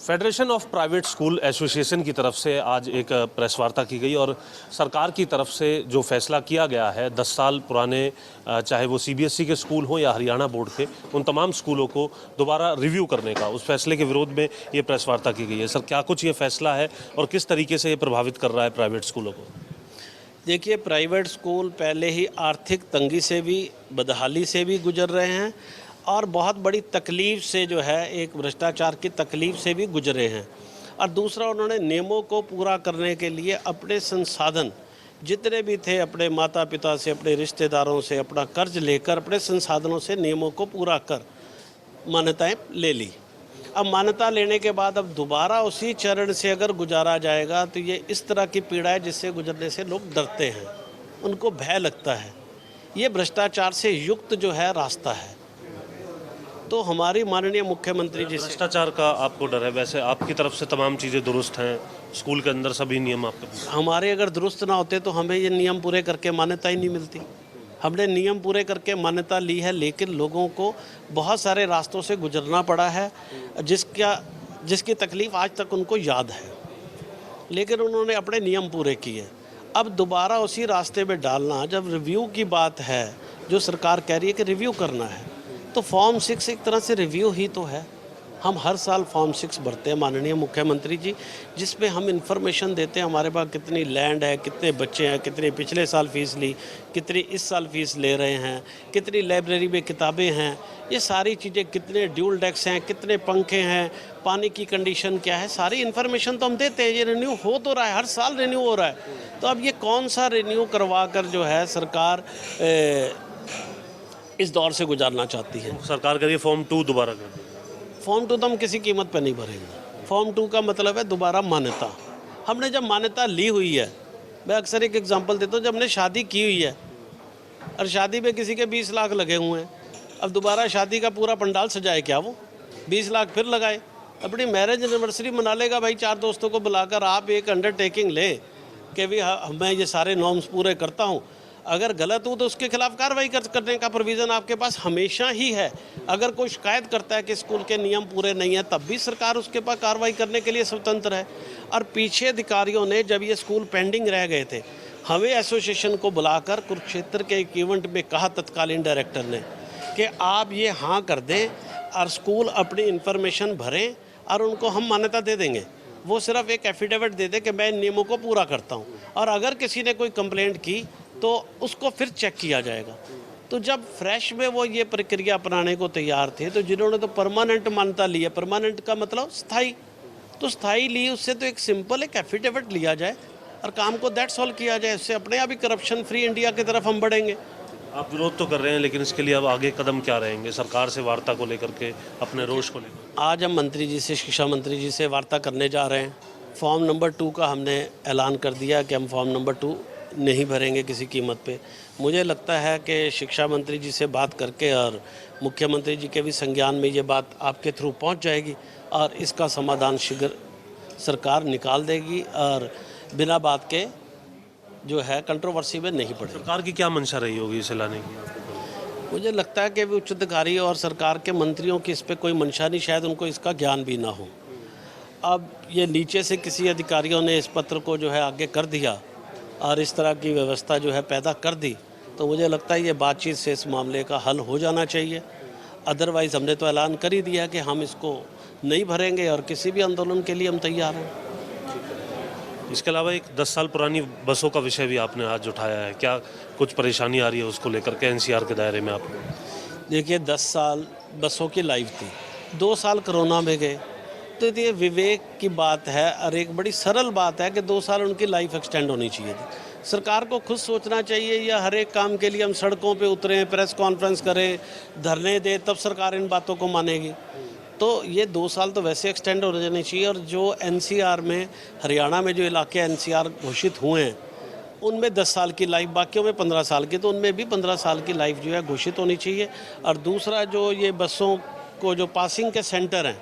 Federation of private school association की तरफ से आज एक प्रेस वार्ता की गई और सरकार की तरफ से जो फैसला किया गया है 10 साल पुराने चाहे वो सीबीएसई के स्कूल हो या हरियाणा बोर्ड के, उन तमाम स्कूलों को दोबारा रिव्यू करने का, उस फैसले के विरोध में ये प्रेस वार्ता की गई है। सर, क्या कुछ ये फैसला है और किस तरीके से ये प्रभावित कर रहा है प्राइवेट स्कूलों को? देखिए, प्राइवेट स्कूल पहले ही आर्थिक तंगी से भी, बदहाली से भी गुजर रहे हैं और बहुत बड़ी तकलीफ़ से जो है एक भ्रष्टाचार की तकलीफ़ से भी गुजरे हैं। और दूसरा, उन्होंने नियमों को पूरा करने के लिए अपने संसाधन जितने भी थे, अपने माता पिता से, अपने रिश्तेदारों से, अपना कर्ज लेकर अपने संसाधनों से नियमों को पूरा कर मान्यताएं ले ली। अब मान्यता लेने के बाद अब दोबारा उसी चरण से अगर गुजारा जाएगा तो ये इस तरह की पीड़ा है जिससे गुजरने से लोग डरते हैं, उनको भय लगता है। ये भ्रष्टाचार से युक्त जो है रास्ता है। तो हमारी माननीय मुख्यमंत्री जी से भ्रष्टाचार का आपको डर है? वैसे आपकी तरफ से तमाम चीज़ें दुरुस्त हैं, स्कूल के अंदर सभी नियम आपके हमारे अगर दुरुस्त ना होते तो हमें ये नियम पूरे करके मान्यता ही नहीं मिलती। हमने नियम पूरे करके मान्यता ली है, लेकिन लोगों को बहुत सारे रास्तों से गुजरना पड़ा है जिसकी तकलीफ़ आज तक उनको याद है, लेकिन उन्होंने अपने नियम पूरे किए। अब दोबारा उसी रास्ते में डालना, जब रिव्यू की बात है, जो सरकार कह रही है कि रिव्यू करना है, तो फॉर्म 6 एक तरह से रिव्यू ही तो है। हम हर साल फॉर्म 6 भरते हैं माननीय मुख्यमंत्री जी, जिसमें हम इंफॉर्मेशन देते हैं हमारे पास कितनी लैंड है, कितने बच्चे हैं, कितने पिछले साल फ़ीस ली, कितनी इस साल फ़ीस ले रहे हैं, कितनी लाइब्रेरी में किताबें हैं, ये सारी चीज़ें, कितने ड्यूल डेस्क हैं, कितने पंखे हैं, पानी की कंडीशन क्या है, सारी इन्फॉर्मेशन तो हम देते हैं। ये रिन्यू हो तो रहा है, हर साल रिन्यू हो रहा है। तो अब ये कौन सा रिन्यू करवा कर जो है सरकार इस दौर से गुजारना चाहती है? सरकार करिए फॉर्म 2 दोबारा कर दें। फॉर्म 2 तो हम किसी कीमत पर नहीं भरेंगे। फॉर्म 2 का मतलब है दोबारा मान्यता। हमने जब मान्यता ली हुई है, मैं अक्सर एक एग्जांपल देता हूँ, जब हमने शादी की हुई है और शादी में किसी के 20 लाख लगे हुए हैं, अब दोबारा शादी का पूरा पंडाल सजाए क्या वो 20 लाख फिर लगाए? अपनी मैरिज एनिवर्सरी मना लेगा भाई, 4 दोस्तों को बुलाकर आप एक अंडरटेकिंग लें कि भाई मैं ये सारे नॉर्म्स पूरे करता हूँ, अगर गलत हो तो उसके खिलाफ कार्रवाई करने का प्रोविज़न आपके पास हमेशा ही है। अगर कोई शिकायत करता है कि स्कूल के नियम पूरे नहीं हैं, तब भी सरकार उसके पास कार्रवाई करने के लिए स्वतंत्र है। और पीछे अधिकारियों ने, जब ये स्कूल पेंडिंग रह गए थे, हमें एसोसिएशन को बुलाकर कुरुक्षेत्र के एक इवेंट में कहा तत्कालीन डायरेक्टर ने कि आप ये हाँ कर दें और स्कूल अपनी इन्फॉर्मेशन भरें और उनको हम मान्यता दे देंगे। वो सिर्फ एक एफिडेविट दे दें कि मैं इन नियमों को पूरा करता हूँ, और अगर किसी ने कोई कंप्लेंट की तो उसको फिर चेक किया जाएगा। तो जब फ्रेश में वो ये प्रक्रिया अपनाने को तैयार थे, तो जिन्होंने तो परमानेंट मान्यता ली है, परमानेंट का मतलब स्थायी, तो स्थायी ली, उससे तो एक सिंपल एक एफिडेविट लिया जाए और काम को दैट सॉल्व किया जाए। उससे अपने आप ही करप्शन फ्री इंडिया की तरफ हम बढ़ेंगे। आप विरोध तो कर रहे हैं, लेकिन इसके लिए अब आगे कदम क्या रहेंगे सरकार से वार्ता को लेकर के, अपने रोष को लेकर? आज हम मंत्री जी से, शिक्षा मंत्री जी से वार्ता करने जा रहे हैं। फॉर्म नंबर 2 का हमने ऐलान कर दिया कि हम फॉर्म नंबर 2 नहीं भरेंगे किसी कीमत पे। मुझे लगता है कि शिक्षा मंत्री जी से बात करके और मुख्यमंत्री जी के भी संज्ञान में ये बात आपके थ्रू पहुंच जाएगी और इसका समाधान शीघ्र सरकार निकाल देगी और बिना बात के जो है कंट्रोवर्सी में नहीं पड़ेगी। सरकार की क्या मंशा रही होगी इसे लाने की? मुझे लगता है कि उच्च अधिकारी और सरकार के मंत्रियों की इस पर कोई मंशा नहीं, शायद उनको इसका ज्ञान भी ना हो। अब ये नीचे से किसी अधिकारियों ने इस पत्र को जो है आगे कर दिया और इस तरह की व्यवस्था जो है पैदा कर दी, तो मुझे लगता है ये बातचीत से इस मामले का हल हो जाना चाहिए। अदरवाइज़ हमने तो ऐलान कर ही दिया कि हम इसको नहीं भरेंगे और किसी भी आंदोलन के लिए हम तैयार हैं। इसके अलावा एक 10 साल पुरानी बसों का विषय भी आपने आज उठाया है, क्या कुछ परेशानी आ रही है उसको लेकर के एनसीआर के दायरे में आपको? देखिए, 10 साल बसों की लाइफ थी, 2 साल कोरोना में गए, तो ये विवेक की बात है और एक बड़ी सरल बात है कि 2 साल उनकी लाइफ एक्सटेंड होनी चाहिए थी। सरकार को खुद सोचना चाहिए, या हर एक काम के लिए हम सड़कों पे उतरें, प्रेस कॉन्फ्रेंस करें, धरने दें, तब सरकार इन बातों को मानेगी? तो ये 2 साल तो वैसे एक्सटेंड हो जाने चाहिए। और जो एनसीआर में, हरियाणा में जो इलाके एनसीआर घोषित हुए हैं, उनमें 10 साल की लाइफ, बाकियों में 15 साल की, तो उनमें भी 15 साल की लाइफ जो है घोषित होनी चाहिए। और दूसरा, जो ये बसों को जो पासिंग के सेंटर हैं,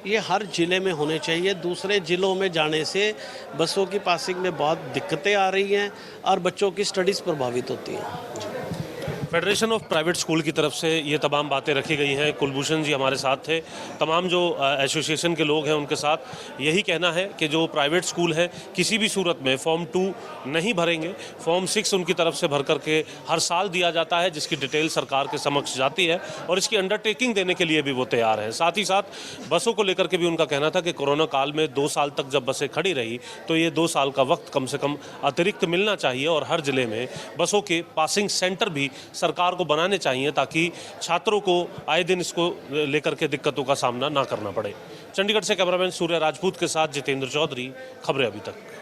ये हर ज़िले में होने चाहिए। दूसरे ज़िलों में जाने से बसों की पासिंग में बहुत दिक्कतें आ रही हैं और बच्चों की स्टडीज़ प्रभावित होती हैं। फेडरेशन ऑफ प्राइवेट स्कूल की तरफ से ये तमाम बातें रखी गई हैं। कुलभूषण जी हमारे साथ थे, तमाम जो एसोसिएशन के लोग हैं उनके साथ यही कहना है कि जो प्राइवेट स्कूल है किसी भी सूरत में फॉर्म 2 नहीं भरेंगे। फॉर्म 6 उनकी तरफ से भर करके हर साल दिया जाता है, जिसकी डिटेल सरकार के समक्ष जाती है और इसकी अंडरटेकिंग देने के लिए भी वो तैयार हैं। साथ ही साथ बसों को लेकर के भी उनका कहना था कि कोरोना काल में 2 साल तक जब बसें खड़ी रही तो ये 2 साल का वक्त कम से कम अतिरिक्त मिलना चाहिए और हर जिले में बसों के पासिंग सेंटर भी सरकार को बनाने चाहिए ताकि छात्रों को आए दिन इसको लेकर के दिक्कतों का सामना ना करना पड़े। चंडीगढ़ से कैमरामैन सूर्य राजपूत के साथ जितेंद्र चौधरी, खबरें अभी तक।